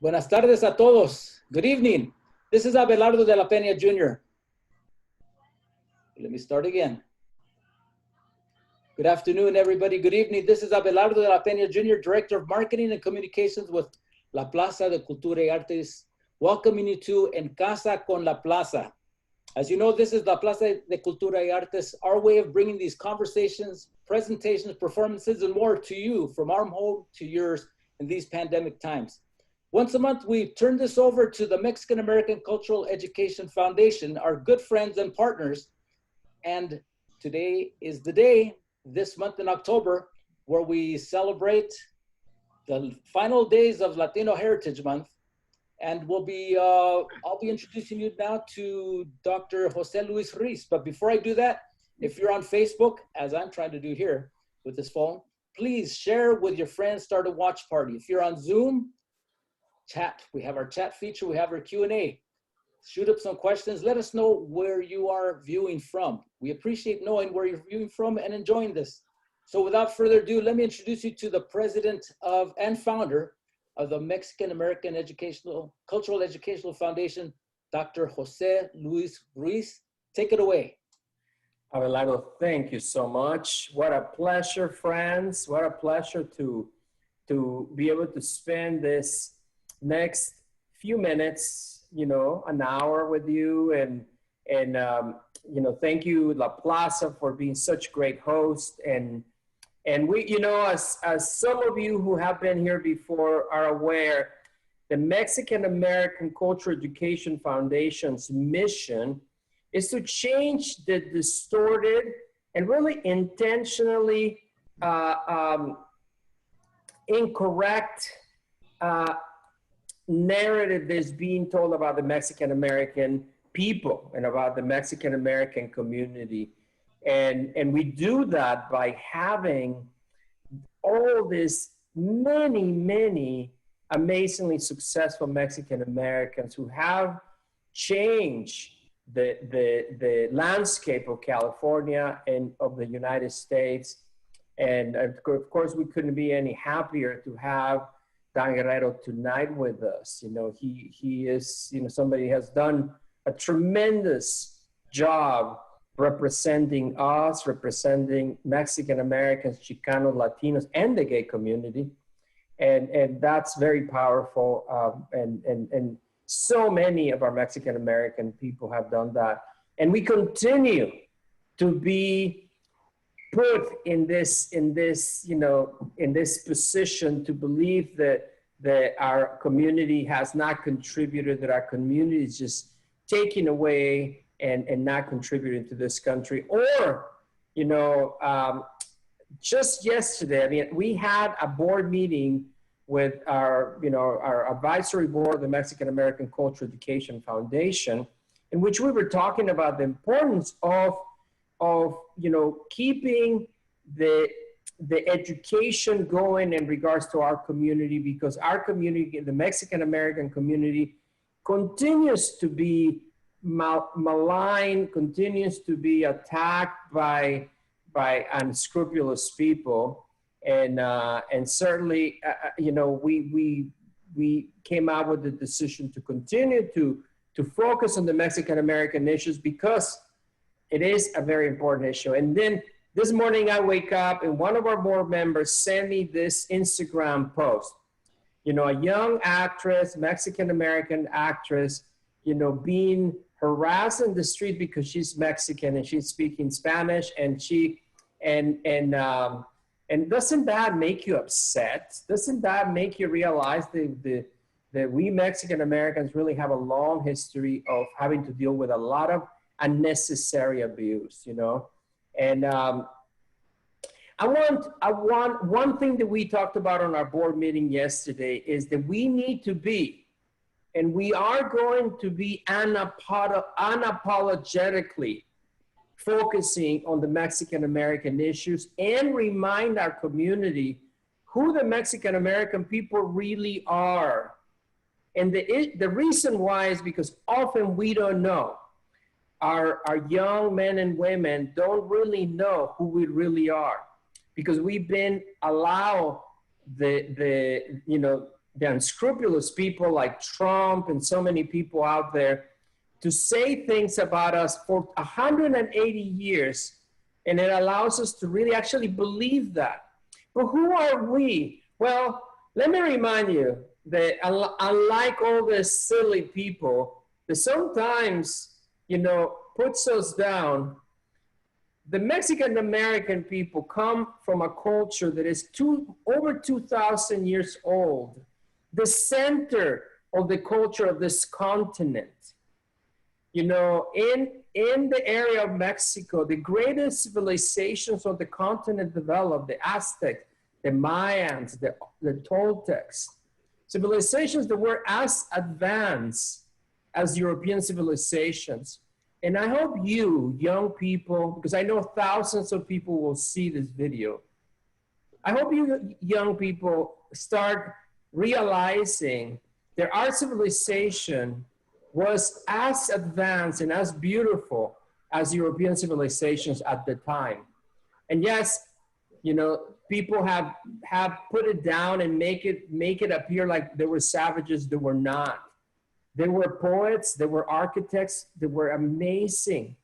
Buenas tardes a todos. Good evening. This is Abelardo de la Peña Jr. Let me start again. Good afternoon, everybody. Good evening. This is Abelardo de la Peña Jr., Director of Marketing and Communications with La Plaza de Cultura y Artes, welcoming you to En Casa con La Plaza. As you know, this is La Plaza de Cultura y Artes, our way of bringing these conversations, presentations, performances, and more to you from our home to yours in these pandemic times. Once a month, we turn this over to the Mexican American Cultural Education Foundation, our good friends and partners. And today is the day, this month in October, where we celebrate the final days of Latino Heritage Month. And I'll be introducing you now to Dr. Jose Luis Ruiz. But before I do that, if you're on Facebook, as I'm trying to do here with this phone, please share with your friends, start a watch party. If you're on Zoom, chat. We have our chat feature, we have our Q&A. Shoot up some questions. Let us know where you are viewing from. We appreciate knowing where you're viewing from and enjoying this. So without further ado, let me introduce you to the president of and founder of the Mexican American Cultural Educational Foundation, Dr. Jose Luis Ruiz. Take it away. Abelardo, thank you so much. What a pleasure, friends. What a pleasure to be able to spend this next few minutes, an hour with you. And thank you, La Plaza, for being such great host. And we, as some of you who have been here before are aware, the Mexican American Cultural Education Foundation's mission is to change the distorted and really intentionally incorrect narrative that's being told about the Mexican American people and about the Mexican American community. And we do that by having all these many amazingly successful Mexican Americans who have changed the landscape of California and of the United States. And of course, we couldn't be any happier to have Dan Guerrero tonight with us. He is, somebody has done a tremendous job representing us, representing Mexican Americans, Chicano, Latinos, and the gay community. And that's very powerful. And so many of our Mexican American people have done that. And we continue to be put in this position to believe that our community has not contributed, that our community is just taking away and not contributing to this country. Or, just yesterday, we had a board meeting with our advisory board, the Mexican American Cultural Education Foundation, in which we were talking about the importance of keeping the education going in regards to our community, because our community, the Mexican American community, continues to be maligned, continues to be attacked by unscrupulous people. And certainly, we came out with the decision to continue to focus on the Mexican American issues, because it is a very important issue. And then this morning I wake up and one of our board members sent me this Instagram post. A young actress, Mexican American actress, being harassed in the street because she's Mexican and she's speaking Spanish, and doesn't that make you upset? Doesn't that make you realize that we Mexican Americans really have a long history of having to deal with a lot of unnecessary abuse, And one thing that we talked about on our board meeting yesterday is that we need to be, and we are going to be unapologetically focusing on the Mexican American issues and remind our community who the Mexican American people really are. And the reason why is because often we don't know. Our young men and women don't really know who we really are, because we've been allowed the unscrupulous people like Trump and so many people out there to say things about us for 180 years, and it allows us to really actually believe that. But who are we? Well, let me remind you that unlike all these silly people that sometimes, puts us down, the Mexican American people come from a culture that is over 2,000 years old, the center of the culture of this continent. In the area of Mexico, the greatest civilizations of the continent developed: the Aztecs, the Mayans, the Toltecs, civilizations that were as advanced as European civilizations. And I hope you, young people, because I know thousands of people will see this video, I hope you young people start realizing that our civilization was as advanced and as beautiful as European civilizations at the time. And yes, people have put it down and make it appear like they were savages. They were not. They were poets, they were architects, they were amazing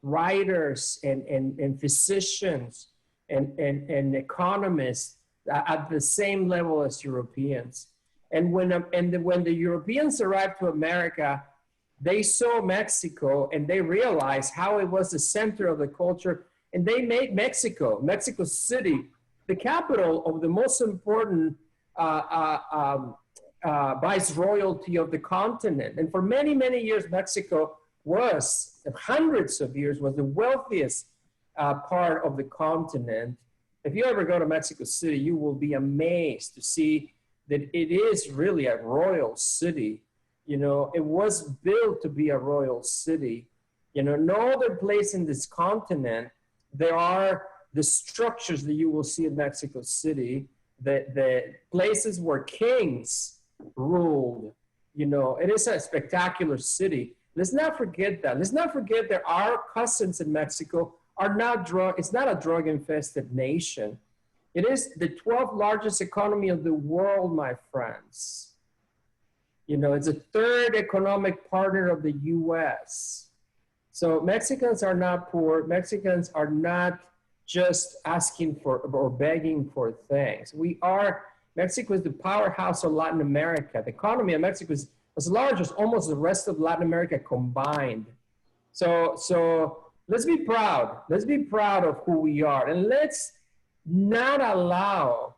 writers and physicians and economists at the same level as Europeans. And when the Europeans arrived to America, they saw Mexico and they realized how it was the center of the culture, and they made Mexico City, the capital of the most important viceroyalty of the continent. And for many, many years, Mexico was, hundreds of years, was the wealthiest part of the continent. If you ever go to Mexico City, you will be amazed to see that it is really a royal city. It was built to be a royal city. No other place in this continent, there are the structures that you will see in Mexico City, the places where kings ruled. It is a spectacular city. Let's not forget that. Let's not forget that our cousins in Mexico are not it's not a drug-infested nation. It is the 12th largest economy of the world, my friends. It's the third economic partner of the US. So Mexicans are not poor. Mexicans are not just asking for or begging for things. Mexico is the powerhouse of Latin America. The economy of Mexico is as large as almost the rest of Latin America combined. So let's be proud. Let's be proud of who we are. And let's not allow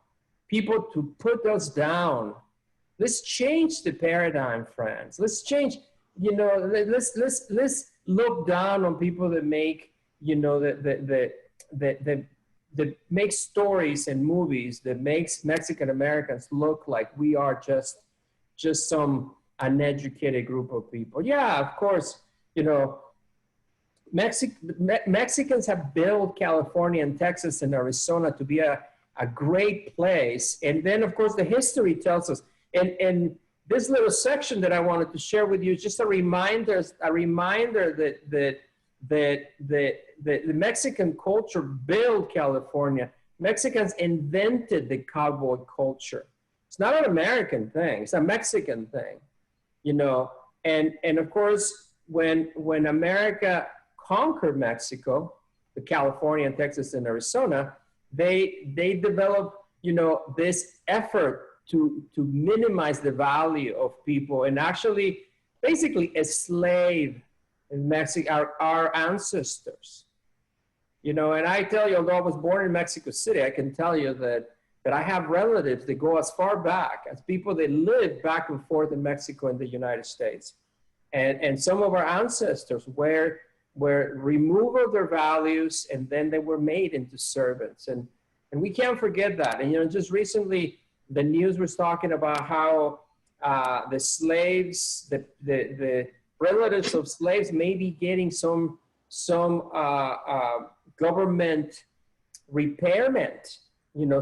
people to put us down. Let's change the paradigm, friends. Let's change, let's look down on people that make, that make stories and movies that makes Mexican Americans look like we are just some uneducated group of people. Yeah, of course, Mexicans have built California and Texas and Arizona to be a great place. And then, of course, the history tells us. And this little section that I wanted to share with you is just a reminder that the Mexican culture built California. Mexicans invented the cowboy culture. It's not an American thing. It's a Mexican thing, And of course, when America conquered Mexico, the California and Texas and Arizona, they developed, this effort to minimize the value of people and actually basically enslave in Mexico, our ancestors. And I tell you, although I was born in Mexico City, I can tell you that I have relatives that go as far back as people that live back and forth in Mexico and the United States. And some of our ancestors were removed of their values, and then they were made into servants. And we can't forget that. And, just recently, the news was talking about how the slaves, the relatives of slaves may be getting some government repairment,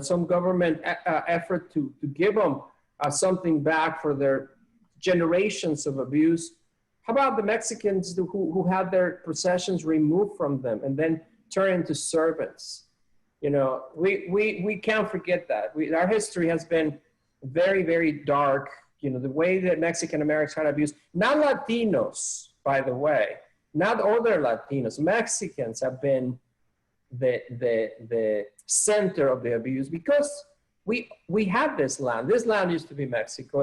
some government effort to give them something back for their generations of abuse. How about the Mexicans who had their possessions removed from them and then turned into servants? We can't forget that. Our history has been very, very dark. You know, the way that Mexican Americans are abused, not Latinos, by the way, not other Latinos, Mexicans have been the center of the abuse because we have this land. This land used to be Mexico,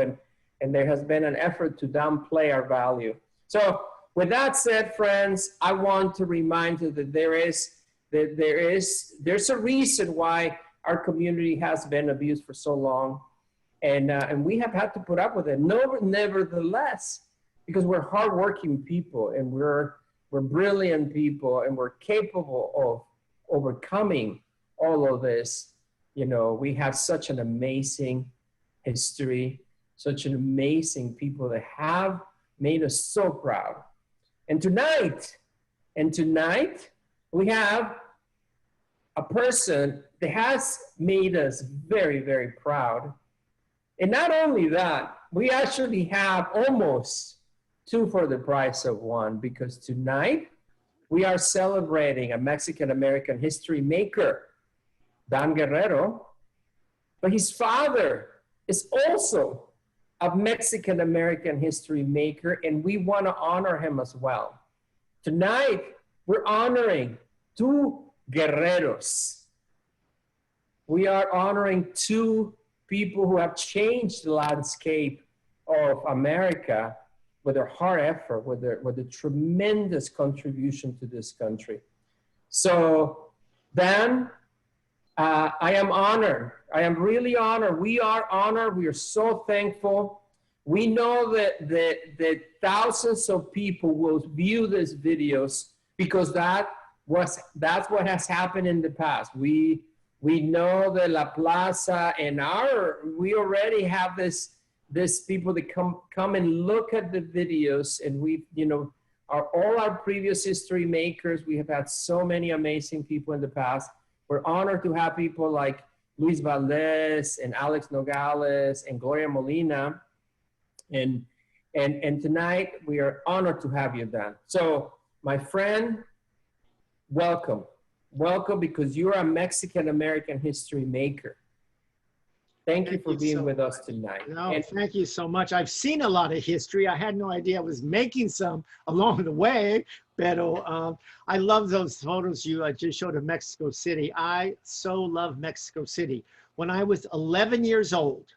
and there has been an effort to downplay our value. So with that said, friends, I want to remind you that there's a reason why our community has been abused for so long. And we have had to put up with it. No, nevertheless, because we're hardworking people and we're brilliant people and we're capable of overcoming all of this. You know, we have such an amazing history, such an amazing people that have made us so proud. And tonight, we have a person that has made us very, very proud. And not only that, we actually have almost two for the price of one, because tonight we are celebrating a Mexican-American history maker, Dan Guerrero, but his father is also a Mexican-American history maker, and we want to honor him as well. Tonight, we're honoring two guerreros. We are honoring two people who have changed the landscape of America with their hard effort, with a tremendous contribution to this country. So, Dan, I am honored. I am really honored. We are honored. We are so thankful. We know that thousands of people will view these videos because that's what has happened in the past. We know that La Plaza and we already have this people that come and look at the videos, and all our previous history makers. We have had so many amazing people in the past. We're honored to have people like Luis Valdez and Alex Nogales and Gloria Molina. And tonight we are honored to have you, Dan. So my friend, welcome. Welcome, because you're a Mexican-American history maker. Thank you for being with us tonight. No, thank you so much. I've seen a lot of history. I had no idea I was making some along the way, but I love those photos you just showed of Mexico City. I so love Mexico City. When I was 11 years old,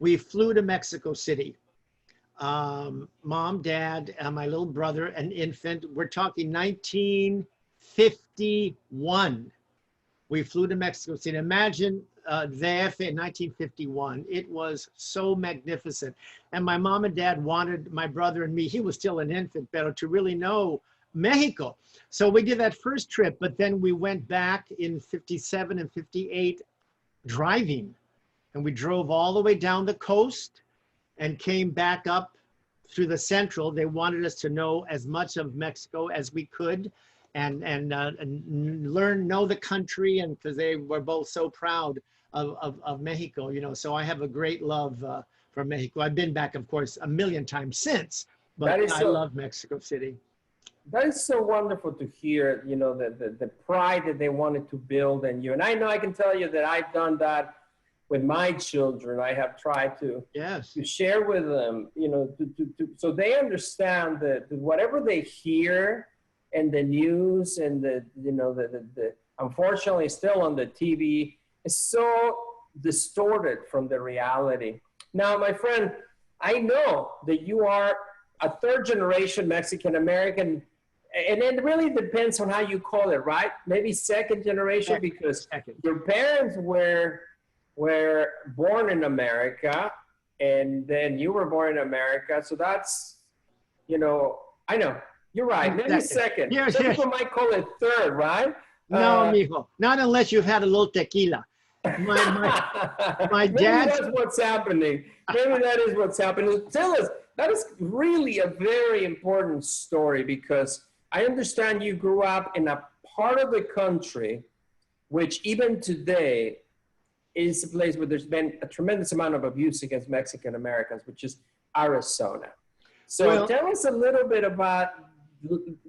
we flew to Mexico City. Mom, Dad, my little brother, an infant. We're talking 1951. We flew to Mexico City. Imagine DF in 1951. It was so magnificent. And my mom and dad wanted my brother and me, he was still an infant, but to really know Mexico. So we did that first trip, but then we went back in 57 and 58 driving. And we drove all the way down the coast and came back up through the central. They wanted us to know as much of Mexico as we could and know the country, and because they were both so proud of Mexico, you know. So I have a great love for Mexico. I've been back, of course, a million times since, but I love Mexico City. That is so wonderful to hear, you know, the pride that they wanted to build in you. And I know I can tell you that I've done that with my children. I have tried to share with them, you know, so they understand that whatever they hear in the news and the unfortunately still on the TV is so distorted from the reality. Now, my friend, I know that you are a third generation Mexican American, and it really depends on how you call it, right? Maybe second generation, because your parents were born in America, and then you were born in America. So that's, you know, I know, you're right. Maybe second. Some people might call it third, right? No, mijo. Not unless you've had a little tequila. My dad. Maybe that's what's happening. Maybe that is what's happening. Tell us, that is really a very important story, because I understand you grew up in a part of the country which even today is a place where there's been a tremendous amount of abuse against Mexican Americans, which is Arizona. So tell us a little bit about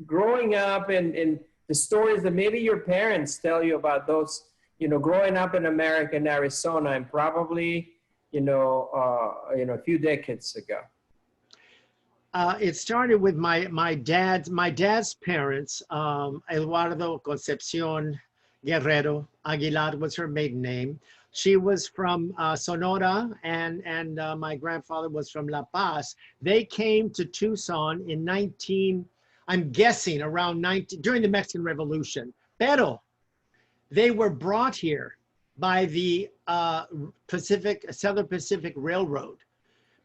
growing up and the stories that maybe your parents tell you about those, you know, growing up in America and Arizona, and probably a few decades ago? It started with my dad's parents. Eduardo Concepcion Guerrero Aguilar was her maiden name. She was from Sonora, and my grandfather was from La Paz. They came to Tucson in I'm guessing around during the Mexican Revolution. Pero they were brought here by the Southern Pacific Railroad,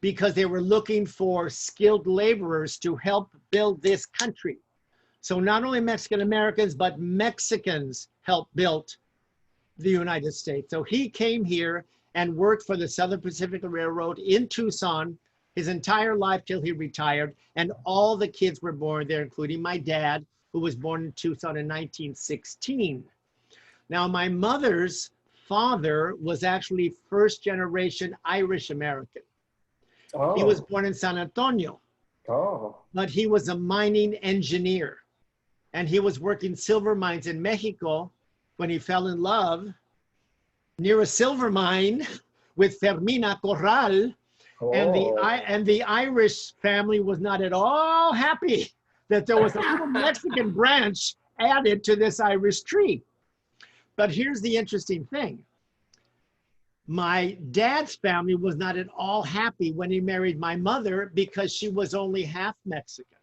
because they were looking for skilled laborers to help build this country. So not only Mexican Americans, but Mexicans helped build the United States. So he came here and worked for the Southern Pacific Railroad in Tucson his entire life till he retired. And all the kids were born there, including my dad, who was born in Tucson in 1916. Now, my mother's father was actually first generation Irish American. Oh. He was born in San Antonio, but he was a mining engineer, and he was working silver mines in Mexico when he fell in love near a silver mine with Fermina Corral. Oh. And the Irish family was not at all happy that there was a little Mexican branch added to this Irish tree. But here's the interesting thing. My dad's family was not at all happy when he married my mother, because she was only half Mexican.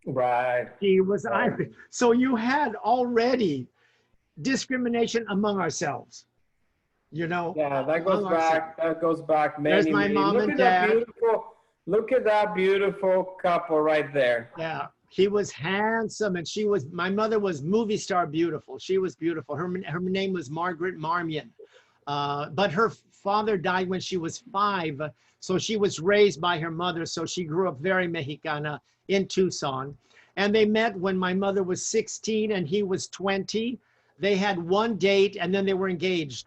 Right. She was Irish. So you had already discrimination among ourselves, Yeah, that goes back. That goes back many. There's my mom look and at dad. Look at that beautiful couple right there. Yeah, he was handsome, and my mother was movie star beautiful. She was beautiful. Her name was Margaret Marmion. But her father died when she was 5, so she was raised by her mother. So she grew up very Mexicana in Tucson. And they met when my mother was 16 and he was 20. They had one date and then they were engaged.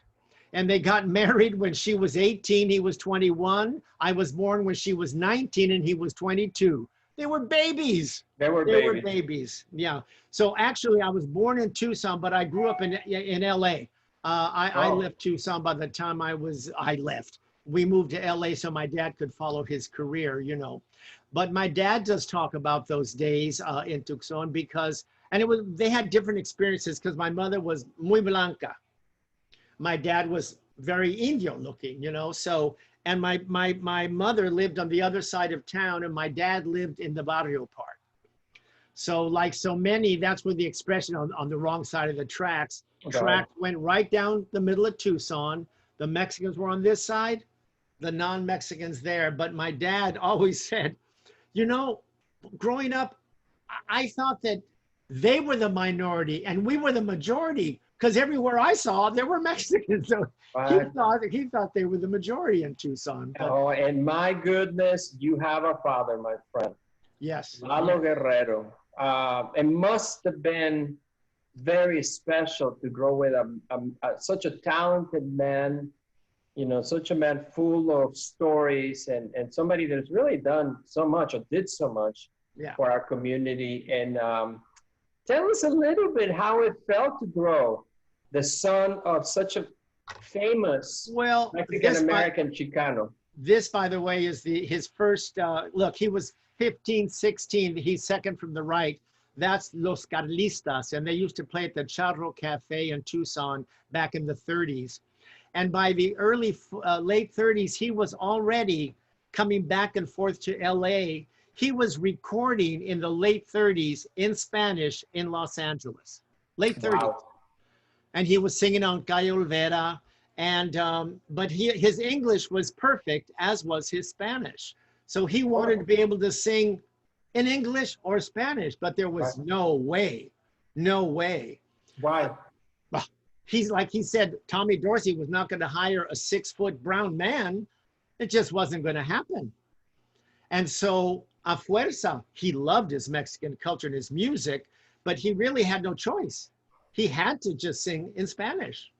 And they got married when she was 18, he was 21. I was born when she was 19 and he was 22. They were babies. They were babies. Yeah. So actually I was born in Tucson, but I grew up in LA. I left Tucson by the time I left. We moved to LA so my dad could follow his career, But my dad does talk about those days in Tucson they had different experiences, because my mother was muy blanca. My dad was very Indio looking, so, and my mother lived on the other side of town and my dad lived in the barrio part. So like so many, that's where the expression on the wrong side of the tracks. Track went right down the middle of Tucson. The Mexicans were on this side, the non-Mexicans there. But my dad always said, growing up, I thought that they were the minority and we were the majority, because everywhere I saw, there were Mexicans. So he thought they were the majority in Tucson. But, and my goodness, you have a father, my friend. Yes. Lalo Guerrero. It must have been very special to grow with such a talented man, such a man full of stories, and somebody that's really done so much or did so much for our community. And tell us a little bit how it felt to grow the son of such a famous Mexican-American Chicano. This, by the way, is his first, look, he was 15, 16, he's second from the right. That's Los Carlistas, and they used to play at the Charro Cafe in Tucson back in the 30s. And by the late 30s, he was already coming back and forth to LA. He was recording in the late 30s in Spanish in Los Angeles, late 30s. Wow. And he was singing on Calle Olvera, but his English was perfect, as was his Spanish. So he wanted to be able to sing in English or Spanish, but there was no way. Why? Well, he said, Tommy Dorsey was not going to hire a 6-foot brown man. It just wasn't going to happen. And so, a fuerza, he loved his Mexican culture and his music, but he really had no choice. He had to just sing in Spanish.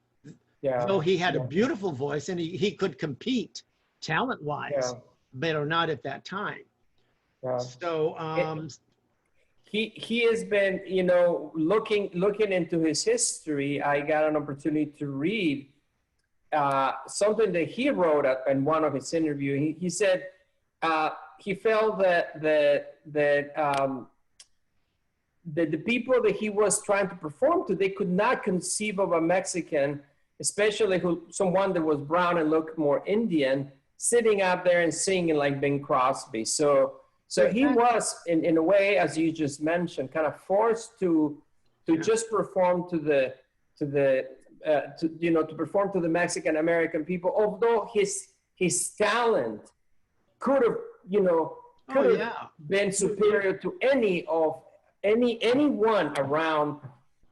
Yeah. So he had a beautiful voice and he could compete talent-wise, but not at that time. Yeah. So he has been, looking into his history. I got an opportunity to read something that he wrote in one of his interviews. He said he felt that the people that he was trying to perform to, they could not conceive of a Mexican, especially someone that was brown and looked more Indian, sitting out there and singing like Bing Crosby. So he was, in a way, as you just mentioned, kind of forced to just perform to perform to the Mexican American people, although his talent could have, been superior to anyone around.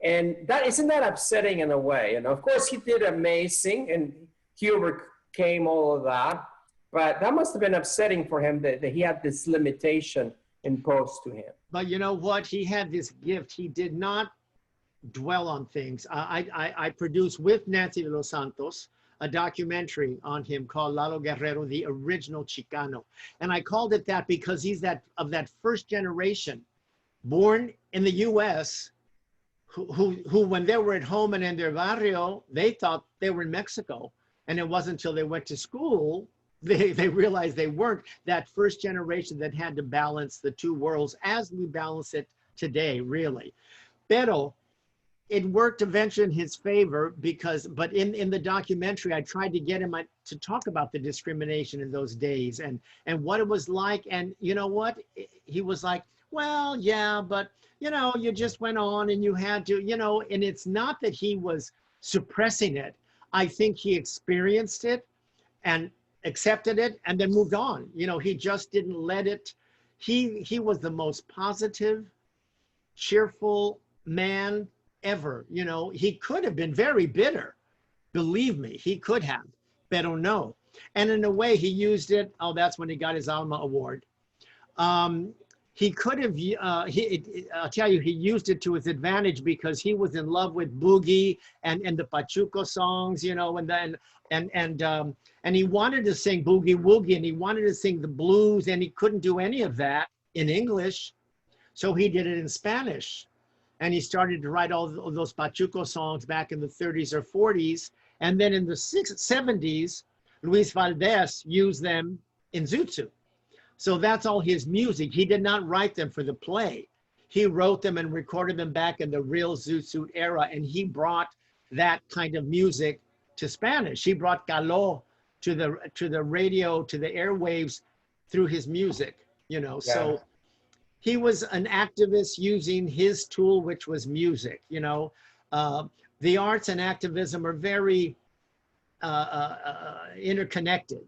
And isn't that upsetting in a way? And of course he did amazing and he overcame all of that, but that must have been upsetting for him that he had this limitation imposed to him. But you know what? He had this gift. He did not dwell on things. I produced with Nancy de los Santos a documentary on him called Lalo Guerrero, the original Chicano. And I called it that because he's of that first generation born in the US who when they were at home and in their barrio, they thought they were in Mexico. And it wasn't until they went to school they realized they weren't. That first generation that had to balance the two worlds as we balance it today, really. Pero it worked eventually in his favor but in the documentary, I tried to get him to talk about the discrimination in those days and what it was like. And you know what? He was like, well, yeah, but you just went on and you had to, and it's not that he was suppressing it. I think he experienced it and accepted it and then moved on. He just didn't let it. He was the most positive, cheerful man ever. He could have been very bitter. Believe me, he could have, but no. And in a way he used it. Oh, that's when he got his Alma Award. He could have, I'll tell you, he used it to his advantage because he was in love with boogie and the Pachuco songs, and he wanted to sing boogie woogie and he wanted to sing the blues and he couldn't do any of that in English. So he did it in Spanish. And he started to write all those Pachuco songs back in the 30s or 40s. And then in the 70s, Luis Valdés used them in Zoot Suit. So that's all his music. He did not write them for the play. He wrote them and recorded them back in the real Zoot Suit era. And he brought that kind of music to Spanish. He brought calor to the radio, to the airwaves through his music, So he was an activist using his tool, which was music. The arts and activism are very interconnected.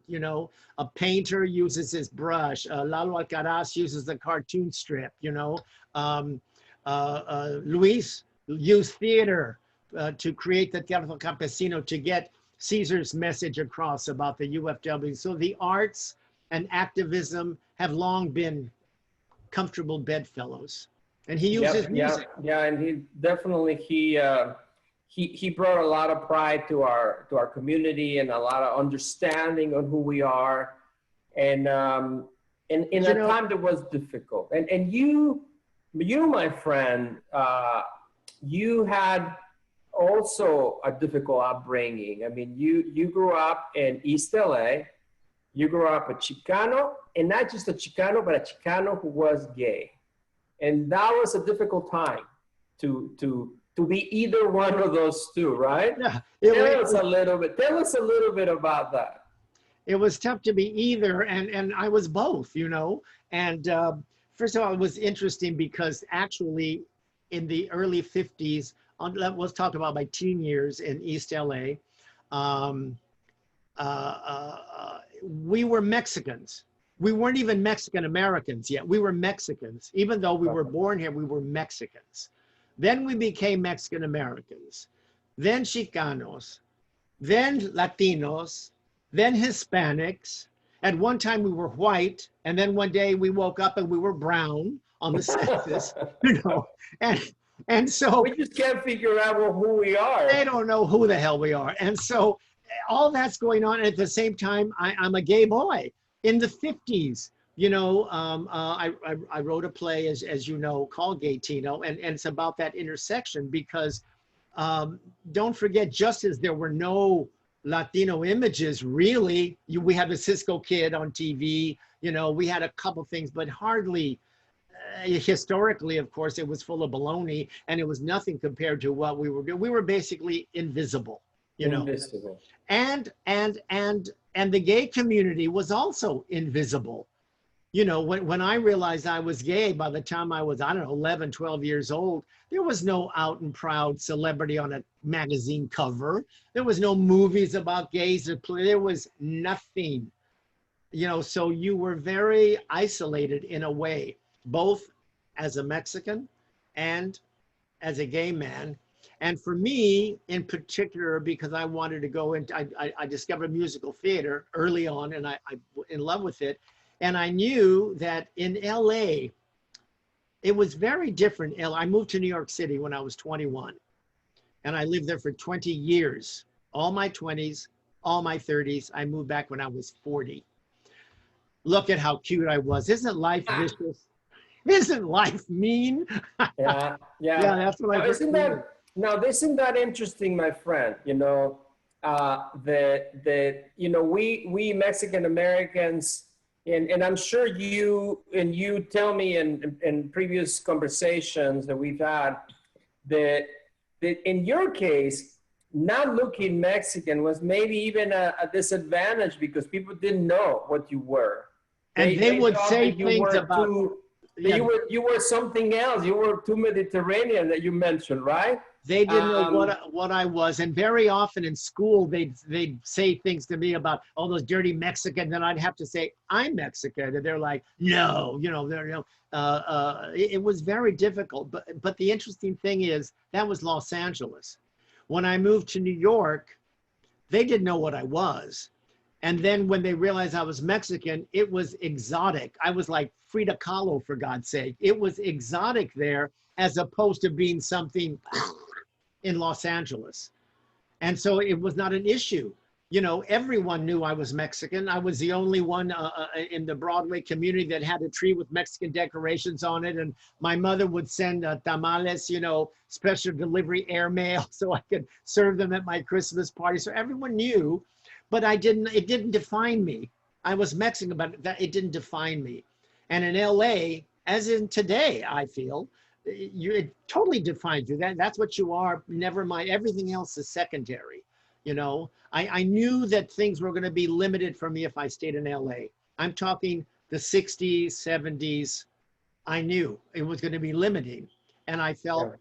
A painter uses his brush. Lalo Alcaraz uses the cartoon strip. Luis used theater to create the Teatro Campesino to get Caesar's message across about the UFW. So the arts and activism have long been comfortable bedfellows, and he uses music. Yeah, and he definitely he brought a lot of pride to our community and a lot of understanding on who we are, and in a time that was difficult. And you my friend, you had also a difficult upbringing. I mean, you grew up in East LA. You grew up a Chicano, and not just a Chicano, but a Chicano who was gay. And that was a difficult time to be either one of those two, right? Yeah. Tell us a little bit about that. It was tough to be either, and I was both, And first of all, it was interesting because actually in the early 50s, let's talk about my teen years in East LA, we were Mexicans. We weren't even Mexican Americans yet. We were Mexicans. Even though we were born here, we were Mexicans. Then we became Mexican Americans, then Chicanos, then Latinos, then Hispanics. At one time we were white, and then one day we woke up and we were brown on the census, and so we just can't figure out who we are. They don't know who the hell we are. And so all that's going on. And at the same time, I'm a gay boy. In the 50s, I wrote a play, as you know, called Gay Tino, and it's about that intersection because don't forget, just as there were no Latino images, really. We had the Cisco Kid on TV, you know, we had a couple things, but hardly, historically, of course, it was full of baloney, and it was nothing compared to what we were doing. We were basically invisible, you know. Invisible. And the gay community was also invisible. You know, when I realized I was gay, by the time I was, I don't know, 11, 12 years old, there was no out and proud celebrity on a magazine cover. There was no movies about gays. There was nothing, you know, so you were very isolated in a way, both as a Mexican and as a gay man. And for me in particular, because I wanted to go into, I discovered musical theater early on, and I in love with it. And I knew that in LA, it was very different. I moved to New York City when I was 21, and I lived there for 20 years, all my 20s, all my 30s. I moved back when I was 40. Look at how cute I was. Isn't life vicious? Isn't life mean? Yeah, yeah. Yeah, that's what I isn't that interesting, my friend? You know, you know, we Mexican Americans, and I'm sure you tell me in previous conversations that we've had that in your case, not looking Mexican was maybe even a disadvantage because people didn't know what you were. And they would say things about you were something else. You were too Mediterranean that you mentioned, right? They didn't know what I was, and very often in school they'd say things to me about, oh, those dirty Mexicans, and I'd have to say I'm Mexican, and they're like, no, you know, it was very difficult. But the interesting thing is that was Los Angeles. When I moved to New York, they didn't know what I was, and then when they realized I was Mexican, it was exotic. I was like Frida Kahlo, for God's sake. It was exotic there, as opposed to being something in Los Angeles. And so it was not an issue. You know, everyone knew I was Mexican. I was the only one in the Broadway community that had a tree with Mexican decorations on it. And my mother would send tamales, you know, special delivery airmail so I could serve them at my Christmas party. So everyone knew, but it didn't define me. I was Mexican, but it didn't define me. And in LA, as in today, I feel, it totally defines you. That's what you are. Never mind. Everything else is secondary. You know, I knew that things were going to be limited for me if I stayed in LA. I'm talking the 60s, 70s. I knew it was going to be limiting, and I felt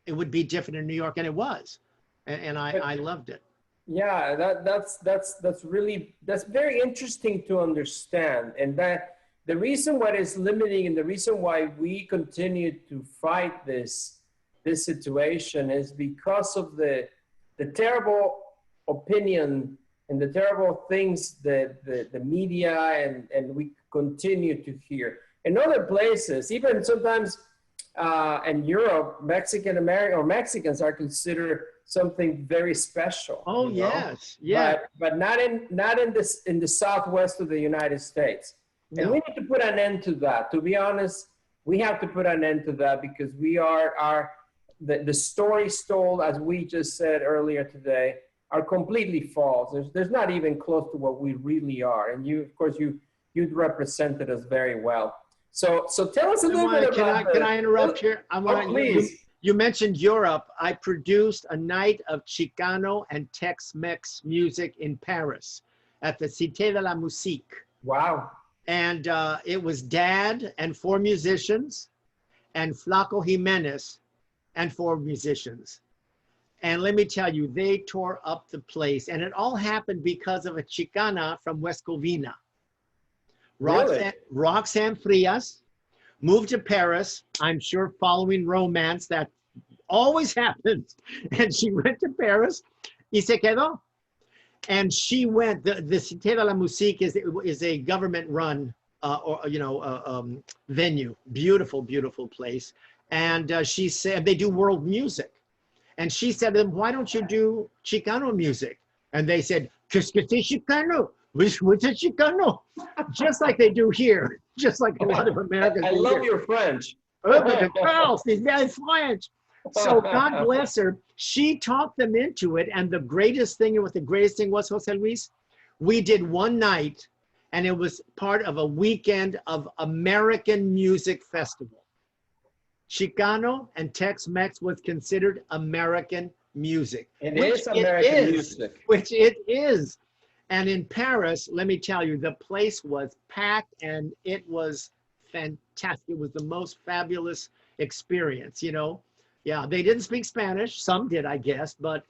it would be different in New York, and it was, and I loved it. Yeah, that's very interesting to understand, and that. The reason why it's limiting and the reason why we continue to fight this situation is because of the terrible opinion and the terrible things that the media and we continue to hear. In other places, even sometimes in Europe, Mexican American or Mexicans are considered something very special. Oh, you know? yes, yeah. But not in the Southwest of the United States. And we need to put an end to that. To be honest, we have to put an end to that because the stories told, as we just said earlier today, are completely false. There's not even close to what we really are. And you, of course, you'd represented us very well. So tell us a little bit about. Can I interrupt here? Please. You mentioned Europe. I produced a night of Chicano and Tex-Mex music in Paris at the Cité de la Musique. Wow. And it was Dad and 4 musicians and Flaco Jimenez and 4 musicians. And let me tell you, they tore up the place. And it all happened because of a Chicana from West Covina. Really? Roxanne Frias moved to Paris, I'm sure following romance that always happens. And she went to Paris y se quedó. And she went, the Cité de la Musique is a government-run venue. Beautiful, beautiful place. And she said, they do world music. And she said to them, why don't you do Chicano music? And they said, qu'est-ce que c'est Chicano? What's a Chicano? Just like they do here, just like a lot of Americans. I love your French. Oh, but the girls, they're very French. So God bless her. She talked them into it. And the greatest thing, and what the greatest thing was, Jose Luis, we did one night, and it was part of a weekend of American Music Festival. Chicano and Tex-Mex was considered American music. It is American music. Which it is. And in Paris, let me tell you, the place was packed and it was fantastic. It was the most fabulous experience, you know. Yeah, they didn't speak Spanish. Some did, I guess, but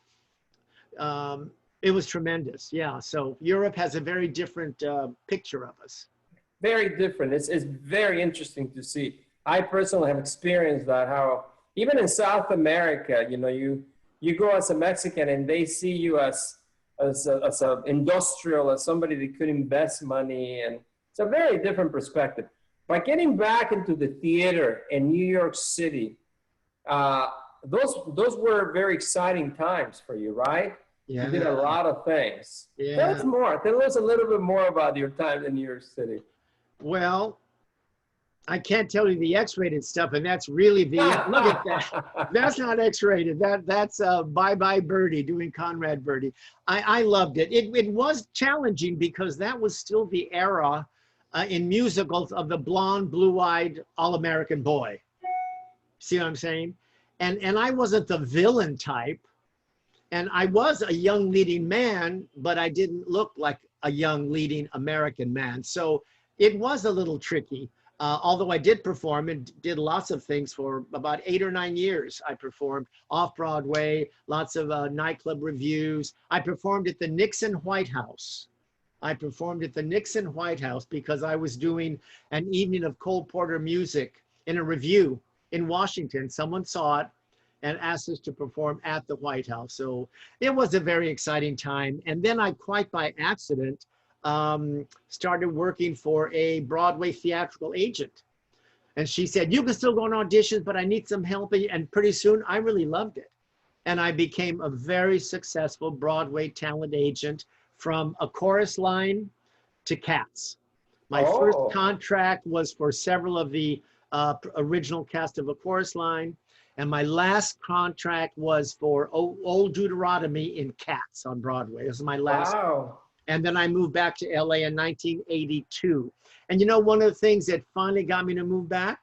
it was tremendous. Yeah, so Europe has a very different picture of us. Very different. It's very interesting to see. I personally have experienced that, how even in South America, you know, you go as a Mexican and they see you as a industrial, as somebody that could invest money, and it's a very different perspective. By getting back into the theater in New York City, those were very exciting times for you, right? Yeah. You did a lot of things. Yeah. Tell us more. Tell us a little bit more about your time in New York City. Well, I can't tell you the X-rated stuff, and that's really the look at that. That's not X-rated. That's Bye Bye Birdie doing Conrad Birdie. I loved it. It was challenging because that was still the era in musicals of the blonde, blue-eyed, all-American boy. See what I'm saying? And I wasn't the villain type, and I was a young leading man, but I didn't look like a young leading American man. So it was a little tricky. Although I did perform and did lots of things for about 8 or 9 years. I performed off-Broadway, lots of nightclub reviews. I performed at the Nixon White House. I performed at the Nixon White House because I was doing an evening of Cole Porter music in a review in Washington. Someone saw it and asked us to perform at the White House. So it was a very exciting time. And then I, quite by accident, started working for a Broadway theatrical agent. And she said, you can still go on auditions, but I need some help. And pretty soon I really loved it. And I became a very successful Broadway talent agent from A Chorus Line to Cats. My first contract was for several of the original cast of A Chorus Line. And my last contract was for Old Deuteronomy in Cats on Broadway. This is my last. Wow. And then I moved back to LA in 1982. And you know, one of the things that finally got me to move back?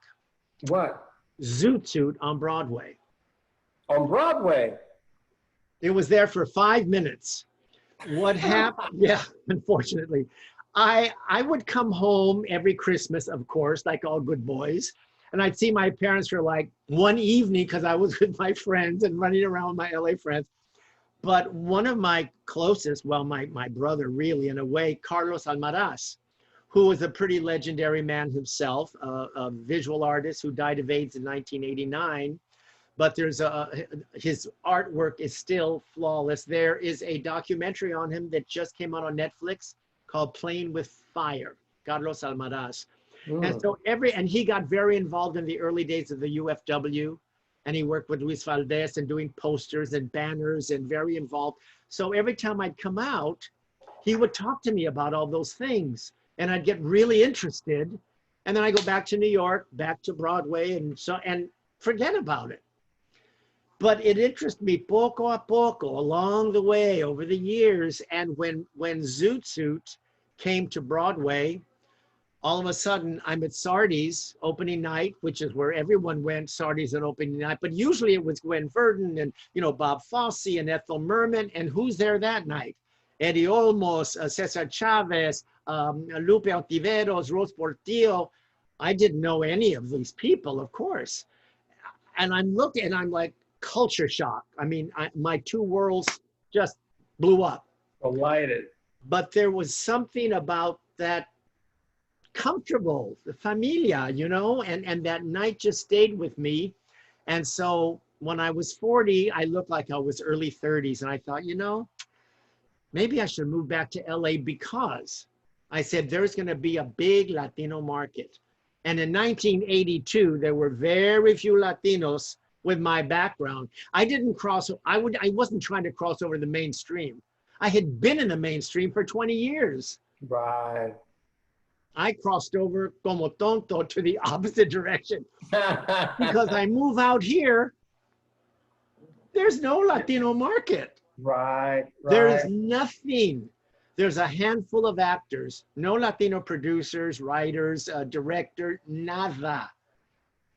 What? Zoot Suit on Broadway. On Broadway? It was there for 5 minutes. What happened? Yeah, unfortunately. I would come home every Christmas, of course, like all good boys. And I'd see my parents for like one evening because I was with my friends and running around with my LA friends. But one of my closest, well, my brother really, in a way, Carlos Almaras, who was a pretty legendary man himself, a visual artist who died of AIDS in 1989. But there's his artwork is still flawless. There is a documentary on him that just came out on Netflix called Playing with Fire, Carlos Almaras. And so and he got very involved in the early days of the UFW. And he worked with Luis Valdez and doing posters and banners and very involved. So every time I'd come out, he would talk to me about all those things. And I'd get really interested. And then I go back to New York, back to Broadway, and forget about it. But it interested me poco a poco along the way over the years. And when Zoot Suit came to Broadway, all of a sudden, I'm at Sardi's opening night, which is where everyone went, Sardi's at opening night. But usually it was Gwen Verdon and, you know, Bob Fosse and Ethel Merman. And who's there that night? Eddie Olmos, Cesar Chavez, Lupe Ontiveros, Rose Portillo. I didn't know any of these people, of course. And I'm looking and I'm like, culture shock. I mean, my two worlds just blew up. Collided. But there was something about that comfortable, the familia, you know, and that night just stayed with me. And so when I was 40, I looked like I was early 30s. And I thought, you know, maybe I should move back to LA because I said, there's going to be a big Latino market. And in 1982, there were very few Latinos with my background. I wasn't trying to cross over the mainstream. I had been in the mainstream for 20 years. Right. I crossed over como tonto to the opposite direction because I move out here There's no Latino market. Right, There is right. nothing. There's a handful of actors, no Latino producers, writers, director, nada,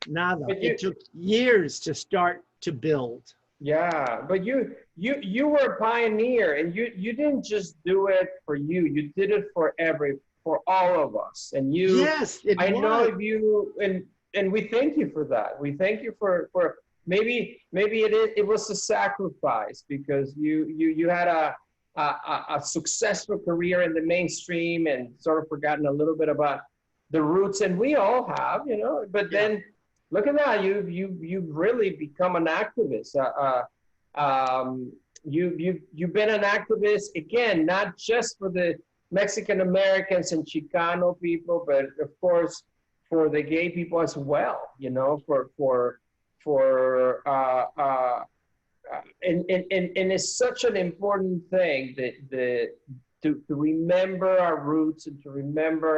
nada. But It took years to start to build. yeah, but you were a pioneer, and you didn't just do it for you. You did it for all of us. And Yes, it I know was. you, and we thank you for that. We thank you for maybe it was a sacrifice because you had a successful career in the mainstream and sort of forgotten a little bit about the roots, and we all have, you know. But Yeah. then look at that, you've really become an activist. You've been an activist again, not just for the Mexican Americans and Chicano people, but of course for the gay people as well. You know, and it's such an important thing that to remember our roots and to remember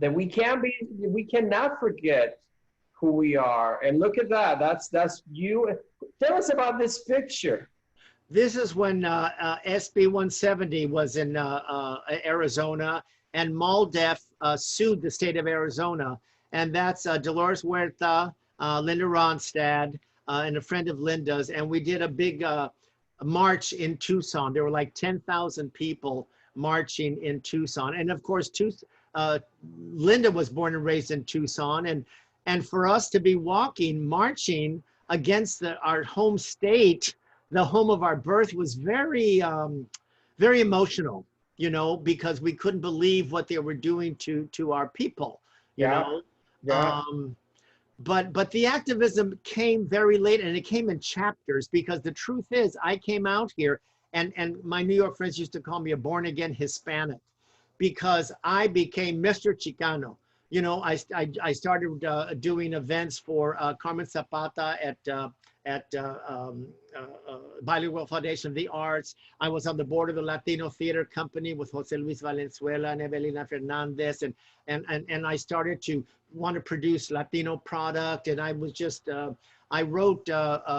that we cannot forget who we are. And look at that. That's you. Tell us about this picture. This is when SB 170 was in Arizona, and MALDEF sued the state of Arizona. And that's Dolores Huerta, Linda Ronstadt, and a friend of Linda's. And we did a big march in Tucson. There were like 10,000 people marching in Tucson. And of course, Linda was born and raised in Tucson. And for us to be marching against our home state, the home of our birth, was very, very emotional, you know, because we couldn't believe what they were doing to our people, you know. Yeah. But the activism came very late, and it came in chapters, because the truth is I came out here, and my New York friends used to call me a born again Hispanic, because I became Mr. Chicano. You know, I started doing events for Carmen Zapata at Bilingual Foundation of the Arts. I was on the board of the Latino Theater Company with Jose Luis Valenzuela and Evelina Fernandez, and I started to want to produce Latino product, and I was just I wrote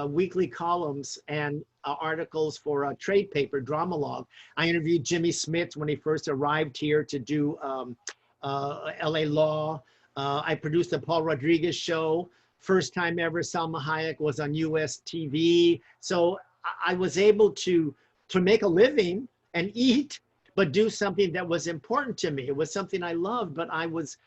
weekly columns and articles for a trade paper, Dramalog. I interviewed Jimmy Smith when he first arrived here to do LA Law. I produced the Paul Rodriguez show. First time ever Salma Hayek was on US TV. So I was able to make a living and eat, but do something that was important to me. It was something I loved, but I was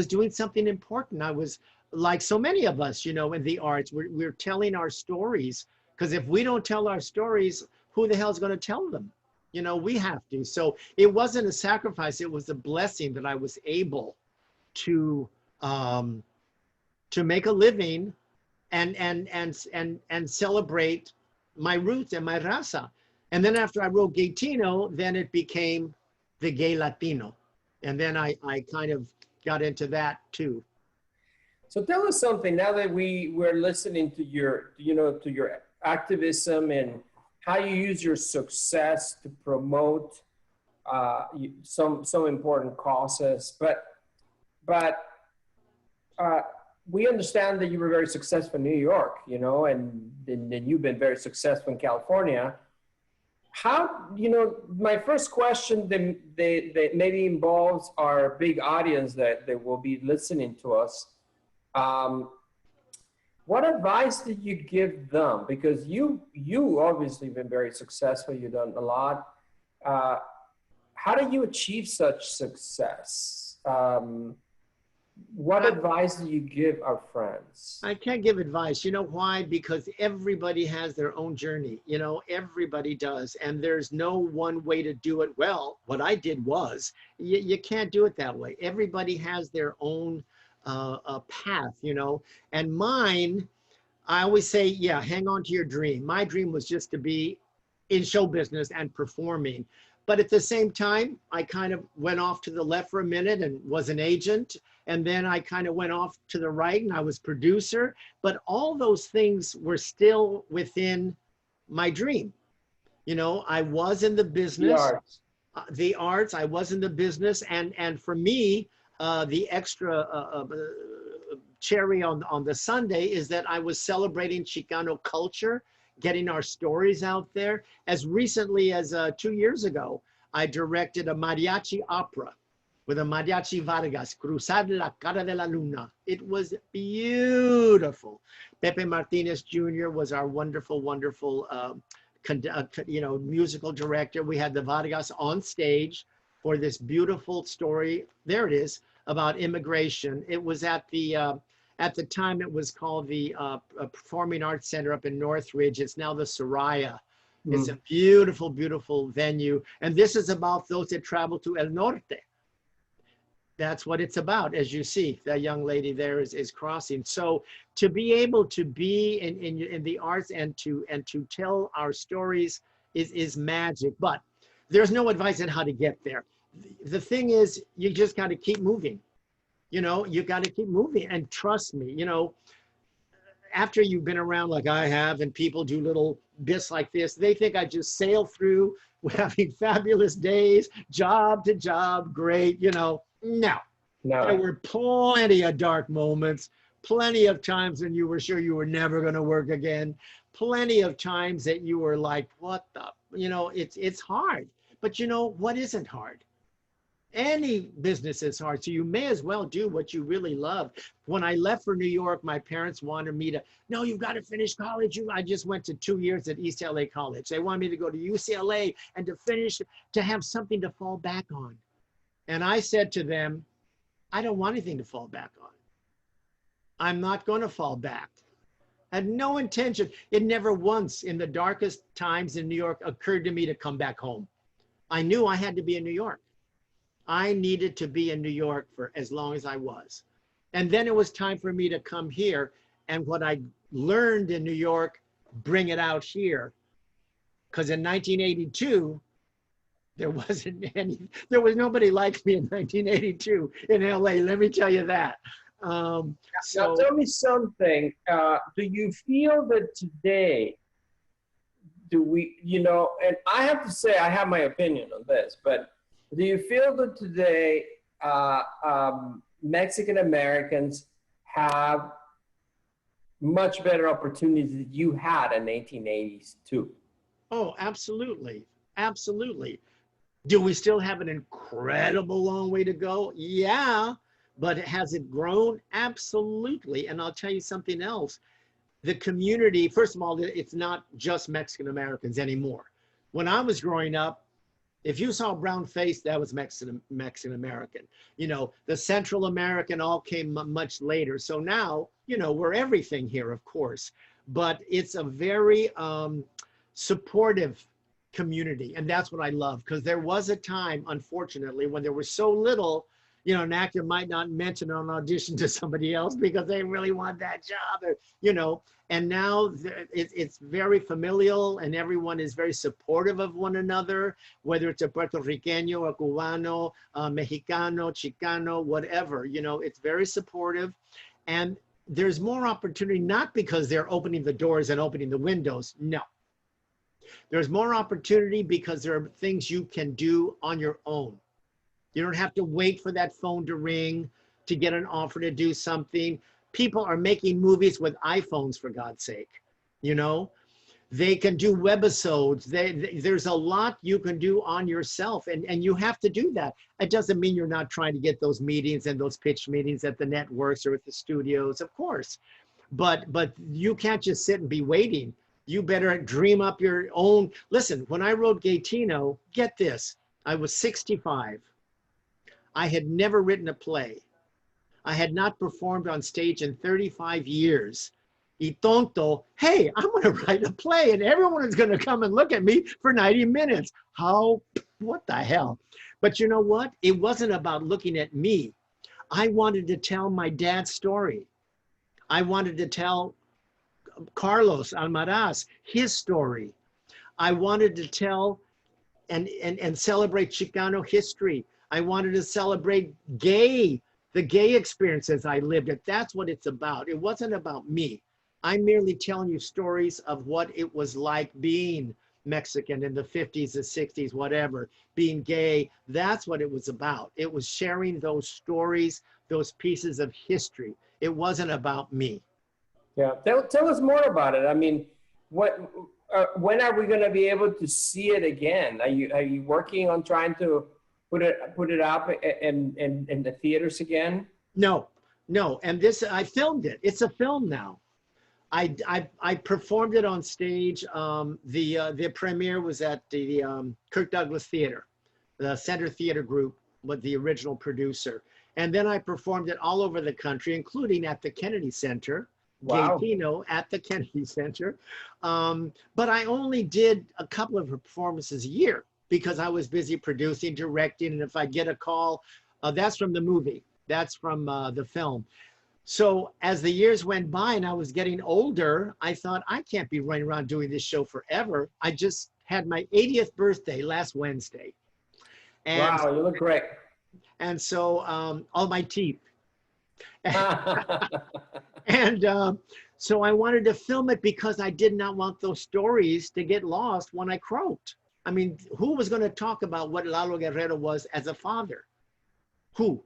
doing something important. I was, like so many of us, you know, in the arts, we're telling our stories, because if we don't tell our stories, who the hell is going to tell them? You know, we have to. So it wasn't a sacrifice. It was a blessing that I was able to make a living and celebrate my roots and my raza. And then after I wrote Gaytino, then it became the Gay Latino. And then I kind of got into that too. So tell us something now that we're listening to your, you know, to your activism and how you use your success to promote some important causes. But we understand that you were very successful in New York, you know, and you've been very successful in California. How, you know, my first question that maybe involves our big audience that will be listening to us. What advice did you give them? Because you obviously been very successful. You've done a lot. How did you achieve such success? What advice do you give our friends? I can't give advice. You know why? Because everybody has their own journey. You know, everybody does. And there's no one way to do it. Well, what I did was, you can't do it that way. Everybody has their own path, you know. And mine, I always say, yeah, hang on to your dream. My dream was just to be in show business and performing. But at the same time, I kind of went off to the left for a minute and was an agent. And then I kind of went off to the right and I was producer. But all those things were still within my dream. You know, I was in the business. The arts, I was in the business. And for me, the extra cherry on the Sunday is that I was celebrating Chicano culture, getting our stories out there. As recently as 2 years ago, I directed a mariachi opera with a mariachi Vargas, Cruzar la Cara de la Luna. It was beautiful. Pepe Martinez Jr. was our wonderful, wonderful, musical director. We had the Vargas on stage for this beautiful story. There it is, about immigration. It was at the time it was called the Performing Arts Center up in Northridge. It's now the Soraya. It's a beautiful, beautiful venue. And this is about those that travel to El Norte. That's what it's about. As you see, that young lady there is crossing. So to be able to be in the arts and to tell our stories is magic. But there's no advice on how to get there. The thing is, you just got to keep moving. You got to keep moving, and trust me, after you've been around like I have, and people do little bits like this, they think I just sail through having fabulous days, job to job, great, No. There were plenty of dark moments, plenty of times when you were sure you were never going to work again, plenty of times that you were like, what the, it's hard. But what isn't hard? Any business is hard, so you may as well do what you really love. When I left for New York, my parents wanted me to, no, you've got to finish college. I just went to 2 years at East LA College. They wanted me to go to UCLA and to finish, to have something to fall back on. And I said to them, I don't want anything to fall back on. I'm not going to fall back. I had no intention. It never once in the darkest times in New York occurred to me to come back home. I knew I had to be in New York. I needed to be in New York for as long as I was. And then it was time for me to come here. And what I learned in New York, bring it out here. Because in 1982, there was nobody like me in 1982 in LA. Let me tell you that. Now tell me something. Do you feel that today, and I have to say, I have my opinion on this, but do you feel that today Mexican Americans have much better opportunities than you had in the 1880s too? Oh, absolutely. Absolutely. Do we still have an incredible long way to go? Yeah. But has it grown? Absolutely. And I'll tell you something else. The community, first of all, it's not just Mexican Americans anymore. When I was growing up, if you saw a brown face, that was Mexican American. The Central American all came much later. So now, we're everything here, of course. But it's a very supportive community. And that's what I love, because there was a time, unfortunately, when there was so little, an actor might not mention an audition to somebody else because they really want that job, or, and now it's very familial and everyone is very supportive of one another, whether it's a Puerto Riqueño, a Cubano, a Mexicano, Chicano, whatever, it's very supportive. And there's more opportunity, not because they're opening the doors and opening the windows. No. There's more opportunity because there are things you can do on your own. You don't have to wait for that phone to ring to get an offer to do something. People are making movies with iPhones, for God's sake. They can do webisodes. There's a lot you can do on yourself, and you have to do that. It doesn't mean you're not trying to get those meetings and those pitch meetings at the networks or at the studios, of course. But you can't just sit and be waiting. You better dream up your own. Listen, when I wrote Gaetino, get this, I was 65. I had never written a play. I had not performed on stage in 35 years. Y tonto, hey, I'm going to write a play and everyone is going to come and look at me for 90 minutes. What the hell? But you know what? It wasn't about looking at me. I wanted to tell my dad's story. I wanted to tell Carlos Almaras his story. I wanted to tell and celebrate Chicano history. I wanted to celebrate the gay experiences I lived at. That's what it's about. It wasn't about me. I'm merely telling you stories of what it was like being Mexican in the 50s, the 60s, whatever, being gay. That's what it was about. It was sharing those stories, those pieces of history. It wasn't about me. Yeah, tell us more about it. I mean, when are we going to be able to see it again? Are you working on trying to put it up in the theaters again? No, no. And this, I filmed it. It's a film now. I performed it on stage. The premiere was at the Kirk Douglas Theater, the Center Theater Group with the original producer. And then I performed it all over the country, including at the Kennedy Center. Wow. Gay at the Kennedy Center. But I only did a couple of performances a year because I was busy producing, directing, and if I get a call, that's from the movie, that's from the film. So as the years went by and I was getting older, I thought, I can't be running around doing this show forever. I just had my 80th birthday last Wednesday. And, wow, you look great. And so all my teeth. And so I wanted to film it because I did not want those stories to get lost when I croaked. I mean, who was going to talk about what Lalo Guerrero was as a father? Who?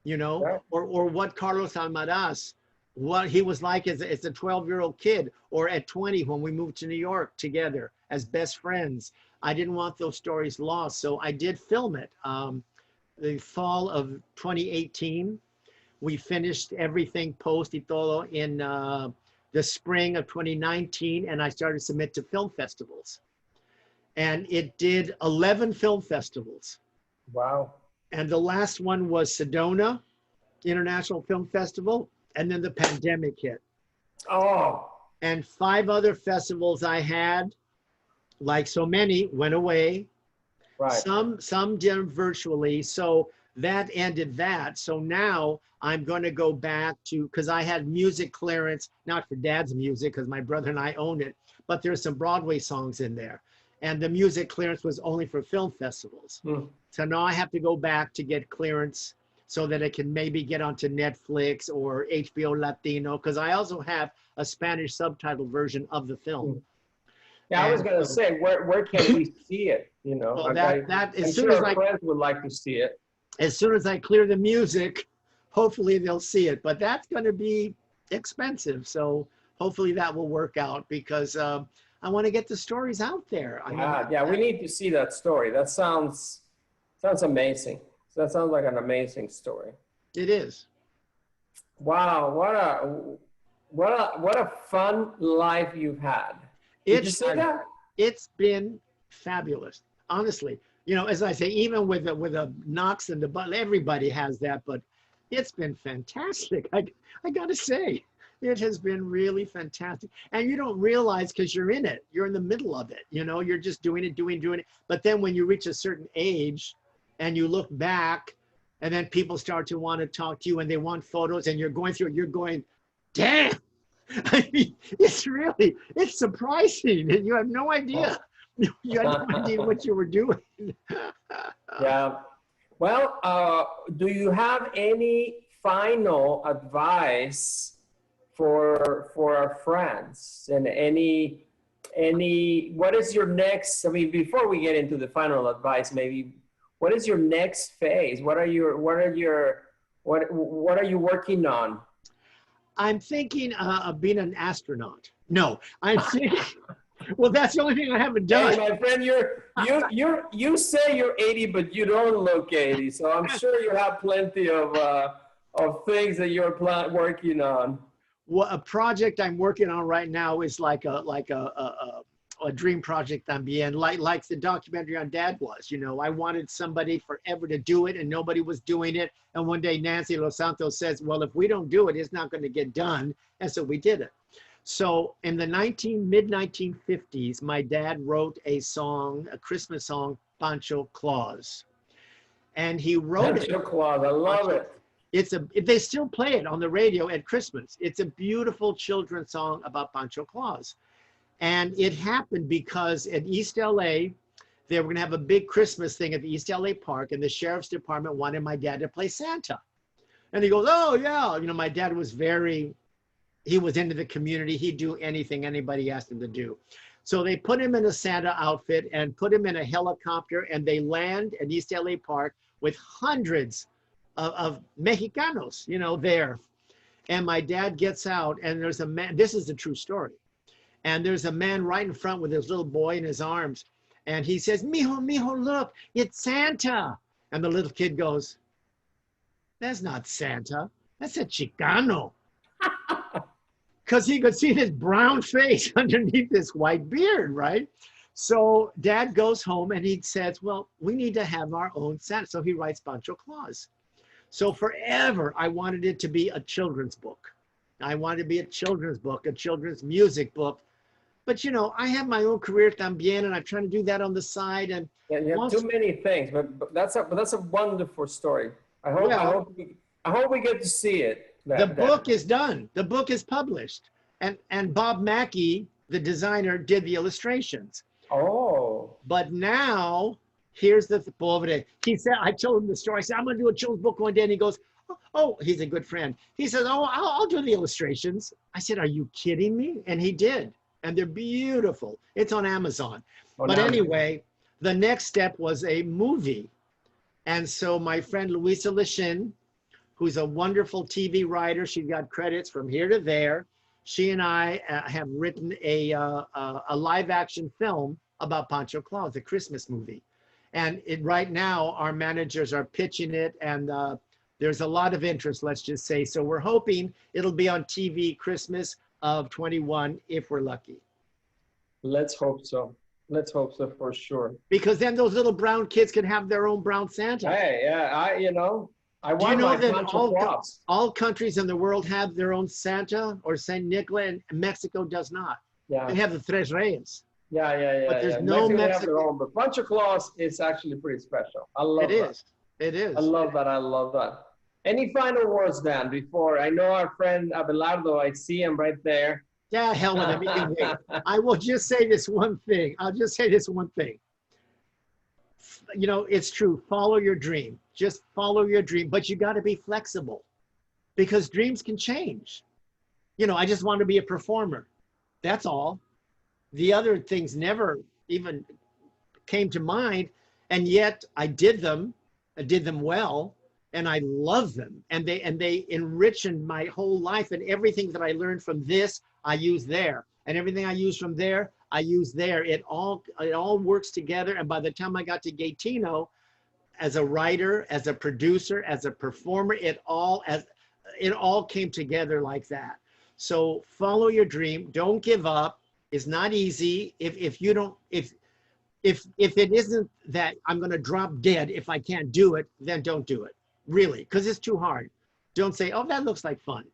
You know, yeah. or what Carlos Almaras, what he was like as a 12-year-old kid, or at 20 when we moved to New York together as best friends. I didn't want those stories lost, so I did film it. The fall of 2018, we finished everything post y todo in the spring of 2019, and I started to submit to film festivals. And it did 11 film festivals. Wow. And the last one was Sedona International Film Festival, and then the pandemic hit. Oh. And 5 other festivals I had, like so many, went away. Right. Some did virtually, so that ended that. So now I'm going to go back to, because I had music clearance, not for Dad's music, because my brother and I owned it, but there's some Broadway songs in there. And the music clearance was only for film festivals. So now I have to go back to get clearance so that it can maybe get onto Netflix or HBO Latino, because I also have a Spanish subtitle version of the film. Yeah, I was going to say, where can we see it? You know, well, I'm sure our friends would like to see it. As soon as I clear the music, hopefully they'll see it. But that's going to be expensive. So hopefully that will work out, because I want to get the stories out there. Yeah, we need to see that story. That sounds amazing. That sounds like an amazing story. It is. Wow, what a fun life you've had. Did you say that? It's been fabulous, honestly. You know, as I say, even with a knocks in the butt, everybody has that, but it's been fantastic. I got to say, it has been really fantastic. And you don't realize, because you're in it, you're in the middle of it. You know, you're just doing it. But then when you reach a certain age and you look back, and then people start to want to talk to you and they want photos, and you're going through it, you're going, damn. I mean, it's surprising. You have no idea. You had no idea what you were doing. Yeah. Well, do you have any final advice for our friends, and any what is your next? I mean, before we get into the final advice, maybe what is your next phase? What are you working on? I'm thinking of being an astronaut. No, I'm thinking. Well, that's the only thing I haven't done. Hey, my friend, you say you're 80, but you don't look 80. So I'm sure you have plenty of things that you're working on. Well, a project I'm working on right now is like a dream project también, like the documentary on Dad was. You know, I wanted somebody forever to do it, and nobody was doing it. And one day Nancy Los Santos says, well, if we don't do it, it's not going to get done. And so we did it. So in the mid-1950s, my dad wrote a song, a Christmas song, Pancho Claus. And he wrote Pancho Claus, I love it. They still play it on the radio at Christmas. It's a beautiful children's song about Pancho Claus. And it happened because at East LA, they were going to have a big Christmas thing at the East LA Park, and the sheriff's department wanted my dad to play Santa. And he goes, oh yeah. You know, my dad was he was into the community. He'd do anything anybody asked him to do. So they put him in a Santa outfit and put him in a helicopter, and they land at East LA Park with hundreds of Mexicanos, you know, there. And my dad gets out, and there's a man, this is the true story. And there's a man right in front with his little boy in his arms. And he says, mijo, mijo, look, it's Santa. And the little kid goes, that's not Santa. That's a Chicano. Because he could see this brown face underneath this white beard, right? So dad goes home and he says, well, we need to have our own Santa. So he writes Pancho Claus. So forever, I wanted it to be a children's book. I wanted to be a children's book, a children's music book. But, you know, I have my own career también, and I'm trying to do that on the side. And yeah, you have too many things, but that's a wonderful story. I hope we get to see it. The book is done. The book is published. And Bob Mackey, the designer, did the illustrations. Oh. But now, here's the pobre. He said, I told him the story. I said, I'm going to do a children's book one day. And he goes, oh, he's a good friend. He says, oh, I'll do the illustrations. I said, are you kidding me? And he did. And they're beautiful. It's on Amazon. But anyway, the next step was a movie. And so my friend Louisa Lashin, who's a wonderful TV writer, she got credits from here to there. She and I have written a live action film about Pancho Claus, a Christmas movie. And right now, our managers are pitching it, and there's a lot of interest, let's just say. So we're hoping it'll be on TV Christmas of 21, if we're lucky. Let's hope so. Let's hope so for sure. Because then those little brown kids can have their own brown Santa. Hey, yeah, I Do you want know my that Pancho Claus. all countries in the world have their own Santa or Saint Nicholas, and Mexico does not? Yeah. They have the Tres Reyes. Yeah. But there's no Mexico have Mexican. their own, but Pancho Claus is actually pretty special. I love that. It is. I love that. Any final words, Dan, before I know our friend Abelardo, I see him right there. Yeah, hell with him. He can wait. I will just say this one thing. I'll just say this one thing. You know, it's true. Follow your dream. Just follow your dream. But you got to be flexible because dreams can change. You know, I just want to be a performer. That's all. The other things never even came to mind. And yet I did them. I did them well. And I love them. And they enriched my whole life. And everything that I learned from this, I use there. And everything I use from there, I use there. It all works together. And by the time I got to Gaetino, as a writer, as a producer, as a performer, it all came together like that. So follow your dream. Don't give up. It's not easy. If it isn't that I'm going to drop dead if I can't do it, then don't do it. Really, because it's too hard. Don't say, oh, that looks like fun.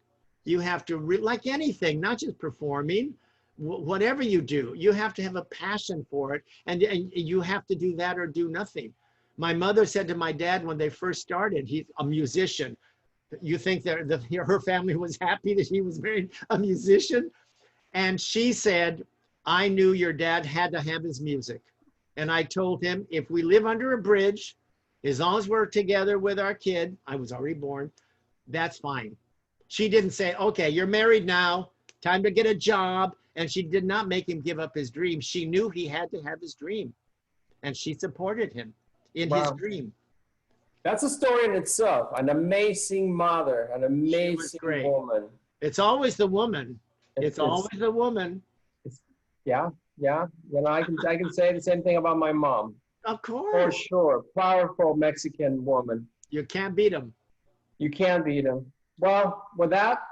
You have to, like anything, not just performing, whatever you do, you have to have a passion for it. And you have to do that or do nothing. My mother said to my dad when they first started, he's a musician. You think that her family was happy that he was married a musician? And she said, I knew your dad had to have his music. And I told him, if we live under a bridge, as long as we're together with our kid, I was already born, that's fine. She didn't say, okay, you're married now, time to get a job. And she did not make him give up his dream. She knew he had to have his dream. And she supported him in his dream. That's a story in itself. An amazing mother, an amazing woman. It's always the woman. It's always the woman. Yeah. You know, I can say the same thing about my mom. Of course. For sure. Powerful Mexican woman. You can't beat them. You can't beat them. Well, with that,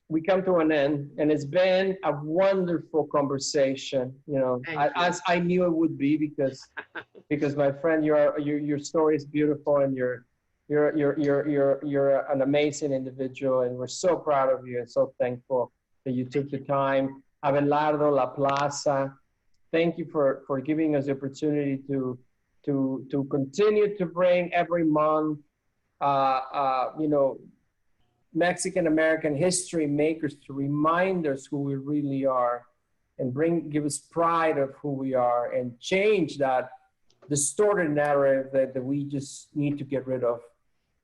we come to an end, and it's been a wonderful conversation. You know, as I knew it would be, because my friend, your story is beautiful, and you're an amazing individual, and we're so proud of you and so thankful that you took the time. Abelardo La Plaza, thank you for giving us the opportunity to continue to bring every month, you know, Mexican American history makers to remind us who we really are, and give us pride of who we are, and change that distorted narrative that we just need to get rid of.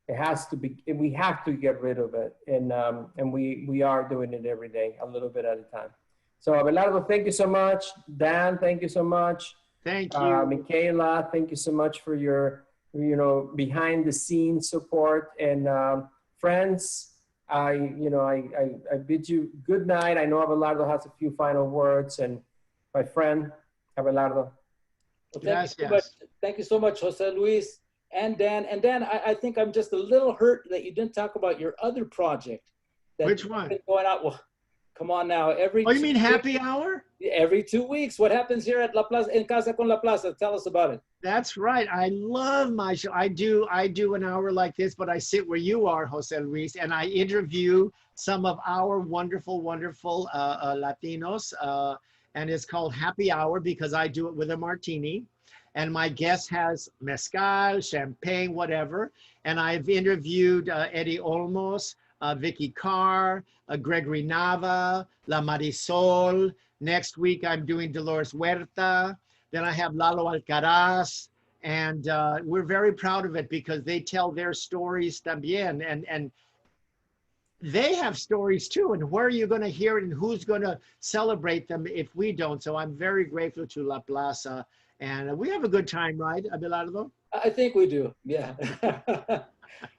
It has to be, we have to get rid of it, and we are doing it every day, a little bit at a time. So Abelardo, thank you so much. Dan, thank you so much. Thank you. Michaela, thank you so much for your, you know, behind the scenes support. And friends, I bid you good night. I know Abelardo has a few final words, and my friend, Abelardo. Well, thank you so much, Jose Luis and Dan. And Dan, I think I'm just a little hurt that you didn't talk about your other project. Which one? Going out. Well, come on now. Oh, you mean happy hour? Every 2 weeks. What happens here at La Plaza, in Casa con La Plaza? Tell us about it. That's right. I love my show. I do an hour like this, but I sit where you are, Jose Luis, and I interview some of our wonderful Latinos. And it's called Happy Hour because I do it with a martini. And my guest has mezcal, champagne, whatever. And I've interviewed Eddie Olmos, Vicky Carr, Gregory Nava, La Marisol. Next week, I'm doing Dolores Huerta. Then I have Lalo Alcaraz. And we're very proud of it because they tell their stories también. And they have stories too. And where are you going to hear it and who's going to celebrate them if we don't? So I'm very grateful to La Plaza. And we have a good time, right, Abelardo? I think we do, yeah.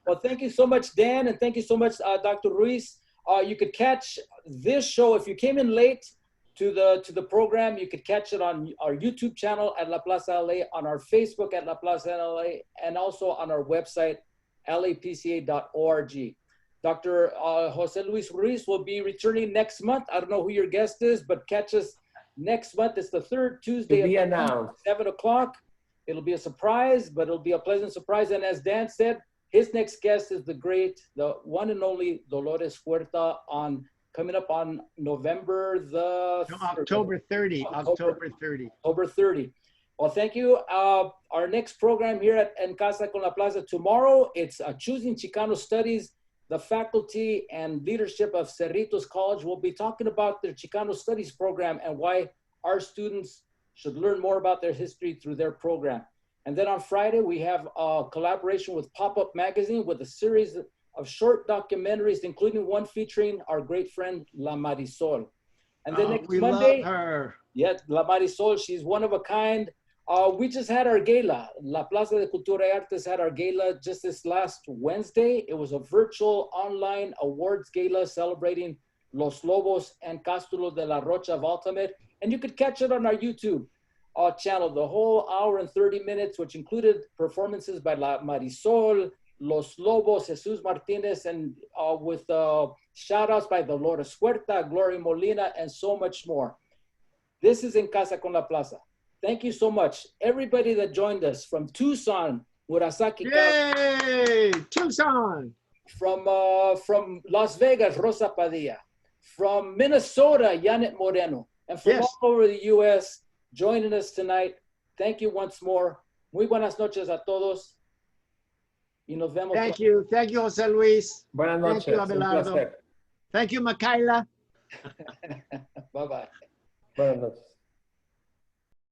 Well, thank you so much, Dan, and thank you so much, Dr. Ruiz. You could catch this show if you came in late to the program. You could catch it on our YouTube channel at La Plaza LA, on our Facebook at La Plaza LA, and also on our website, lapca.org. Dr. Jose Luis Ruiz will be returning next month. I don't know who your guest is, but catch us next month. It's the third Tuesday of the month, 7 o'clock. It'll be a surprise, but it'll be a pleasant surprise. And as Dan said, his next guest is the one and only Dolores Huerta coming up on October 30. October 30. Well, thank you. Our next program here in Casa con La Plaza tomorrow, it's Choosing Chicano Studies. The faculty and leadership of Cerritos College will be talking about their Chicano Studies program and why our students should learn more about their history through their program. And then on Friday, we have a collaboration with Pop-Up Magazine with a series of short documentaries, including one featuring our great friend, La Marisol. And then next Monday, love her. Yeah, La Marisol, she's one of a kind. We just had our gala. La Plaza de Cultura y Artes had our gala just this last Wednesday. It was a virtual online awards gala celebrating Los Lobos and Cástulo de la Rocha of Altamira. And you could catch it on our YouTube channel, the whole hour and 30 minutes, which included performances by La Marisol, Los Lobos, Jesus Martinez, and with shout outs by Dolores Huerta, Gloria Molina, and so much more. This is in Casa con La Plaza. Thank you so much. Everybody that joined us from Tucson, Murasaki. Yay! Tucson. From Las Vegas, Rosa Padilla. From Minnesota, Janet Moreno. And from all over the U.S., joining us tonight. Thank you once more. Muy buenas noches a todos. Y nos vemos. Thank you. Thank you, Jose Luis. Buenas noches. Thank you, Abelardo. Thank you, Michaela. Bye-bye. Buenas noches.